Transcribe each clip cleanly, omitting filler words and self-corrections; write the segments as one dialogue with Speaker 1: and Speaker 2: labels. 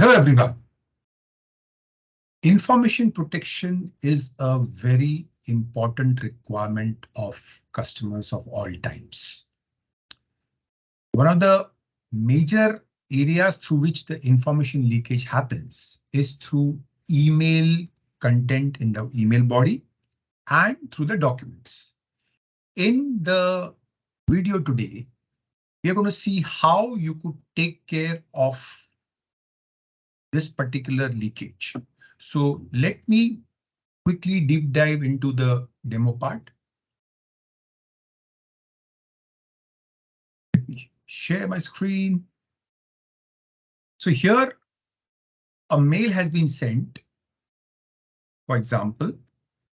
Speaker 1: Hello everyone. Information protection is a very important requirement of customers of all types. One of the major areas through which the information leakage happens is through email content in the email body and through the documents. In the video today, we are going to see how you could take care of this particular leakage. So let me quickly deep dive into the demo part. Let me share my screen. So here a mail has been sent. For example,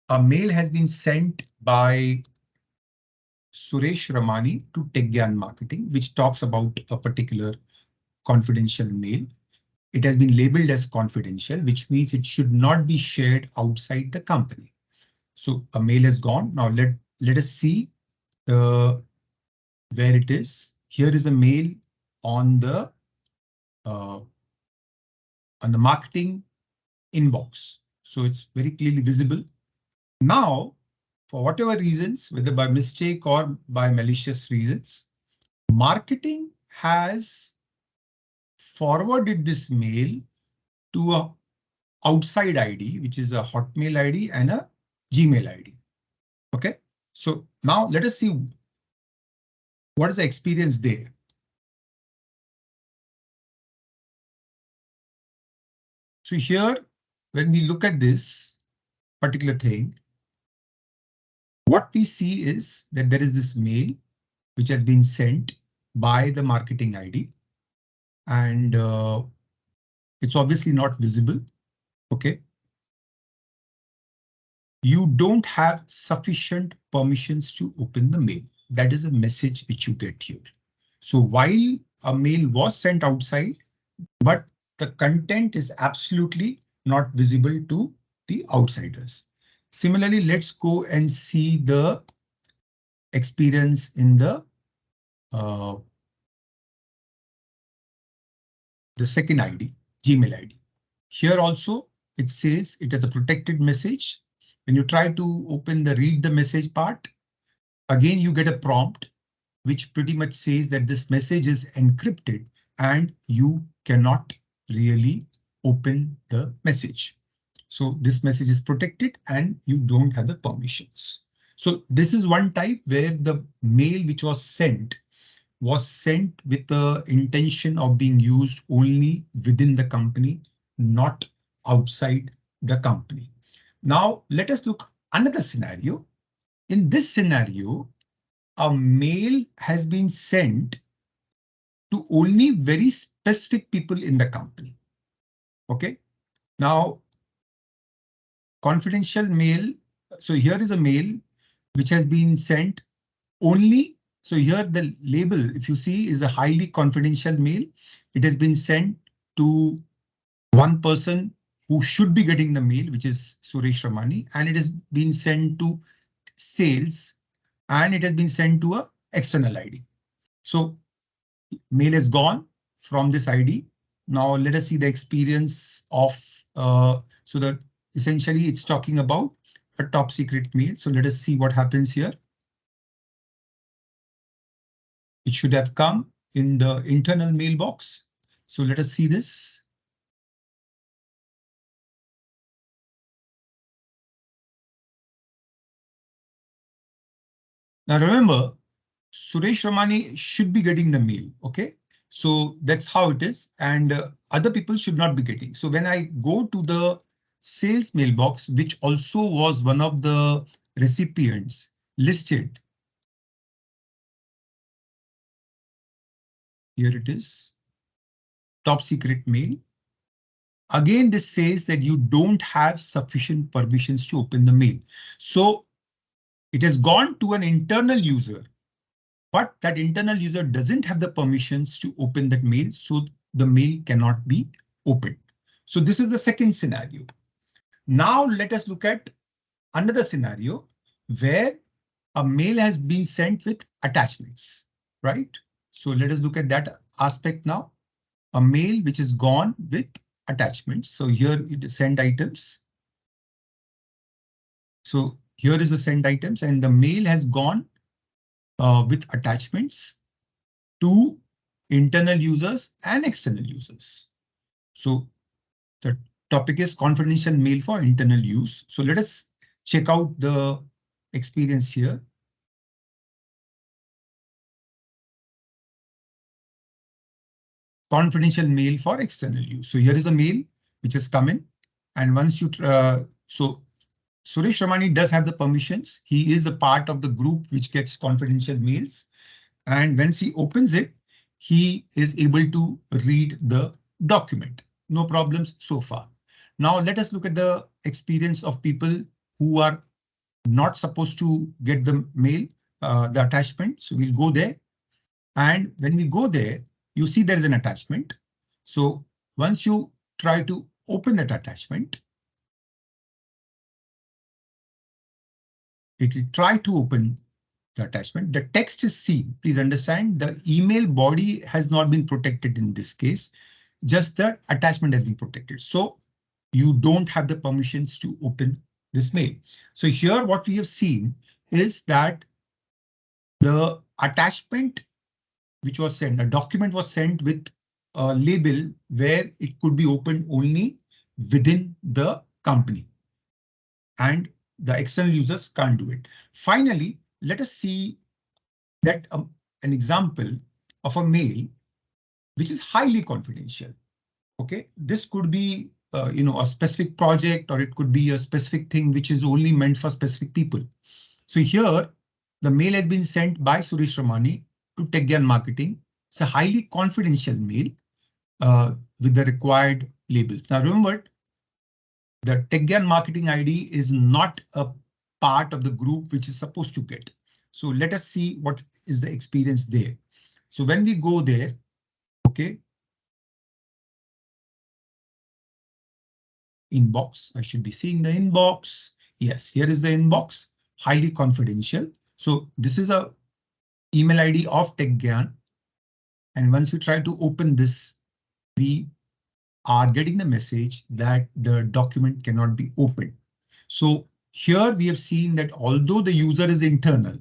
Speaker 1: a mail has been sent by Suresh Ramani to TechGyan Marketing, which talks about a particular confidential mail. It has been labeled as confidential, which means it should not be shared outside the company. So a mail has gone. Now let us see where it is. Here is a mail on the marketing inbox. So it's very clearly visible. Now, for whatever reasons, whether by mistake or by malicious reasons, marketing has forwarded this mail to a outside ID, which is a Hotmail ID and a Gmail ID. Okay, so now let us see what is the experience there. So here, when we look at this particular thing, what we see is that there is this mail which has been sent by the marketing ID, and it's obviously not visible. OK. You don't have sufficient permissions to open the mail. That is a message which you get here. So while a mail was sent outside, but the content is absolutely not visible to the outsiders. Similarly, let's go and see the experience in the second ID, Gmail ID. Here also, it says it has a protected message. When you try to open the read the message part, again, you get a prompt which pretty much says that this message is encrypted and you cannot really open the message. So this message is protected and you don't have the permissions. So this is one type where the mail which was sent with the intention of being used only within the company, not outside the company. Now let us look another scenario. In this scenario, a mail has been sent to only very specific people in the company. OK, now confidential mail. So here is a mail which has been sent only. So here the label, if you see, is a highly confidential mail. It has been sent to one person who should be getting the mail, which is Suresh Ramani, and it has been sent to sales, and it has been sent to a external ID. So mail is gone from this ID. Now let us see the experience of, so that essentially it's talking about a top secret mail. So let us see what happens here. It should have come in the internal mailbox. So let us see this. Now remember, Suresh Ramani should be getting the mail. OK, so that's how it is. And other people should not be getting. So when I go to the sales mailbox, which also was one of the recipients listed. Here it is. Top secret mail. Again, this says that you don't have sufficient permissions to open the mail. So it has gone to an internal user, but that internal user doesn't have the permissions to open that mail. So the mail cannot be opened. So this is the second scenario. Now let us look at another scenario where a mail has been sent with attachments, right? So let us look at that aspect now. A mail which is gone with attachments. So here it is send items. So here is the send items, and the mail has gone with attachments to internal users and external users. So the topic is confidential mail for internal use. So let us check out the experience here. Confidential mail for external use. So here is a mail which has come in, and once you so Suresh Ramani does have the permissions. He is a part of the group which gets confidential mails, and once he opens it, he is able to read the document. No problems so far. Now let us look at the experience of people who are not supposed to get the mail, the attachment. So we'll go there. And when we go there, you see there is an attachment. So once you try to open that attachment, it will try to open the attachment. The text is seen. Please understand the email body has not been protected in this case. Just the attachment has been protected. So you don't have the permissions to open this mail. So here what we have seen is that the attachment which was sent, a document was sent with a label where it could be opened only within the company, and the external users can't do it. Finally, let us see that an example of a mail which is highly confidential. Okay, this could be a specific project, or it could be a specific thing which is only meant for specific people. So here the mail has been sent by Suresh Ramani to TechGyan Marketing. It's a highly confidential mail with the required labels. Now remember, the TechGyan Marketing ID is not a part of the group which is supposed to get. So let us see what is the experience there. So when we go there, okay, inbox, I should be seeing the inbox. Yes, here is the inbox, highly confidential. So this is a email ID of TechGyan. And once we try to open this, we are getting the message that the document cannot be opened. So here we have seen that although the user is internal,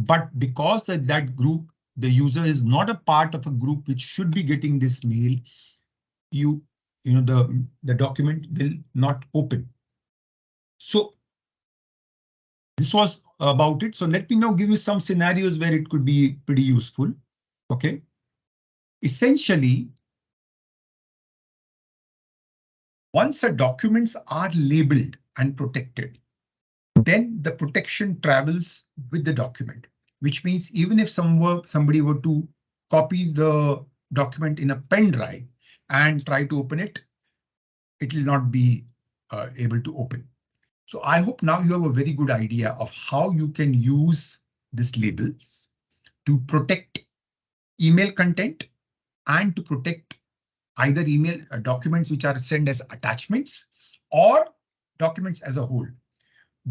Speaker 1: but because that group, the user is not a part of a group which should be getting this mail, the document will not open. So this was about it. So let me now give you some scenarios where it could be pretty useful. Okay. Essentially, once the documents are labeled and protected, then the protection travels with the document, which means even if somebody were to copy the document in a pen drive and try to open it, it will not be able to open. So I hope now you have a very good idea of how you can use these labels to protect email content and to protect either email documents which are sent as attachments or documents as a whole.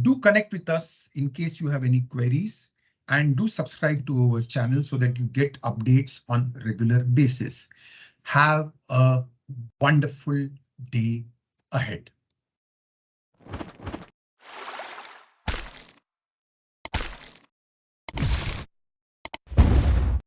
Speaker 1: Do connect with us in case you have any queries, and do subscribe to our channel so that you get updates on regular basis. Have a wonderful day ahead.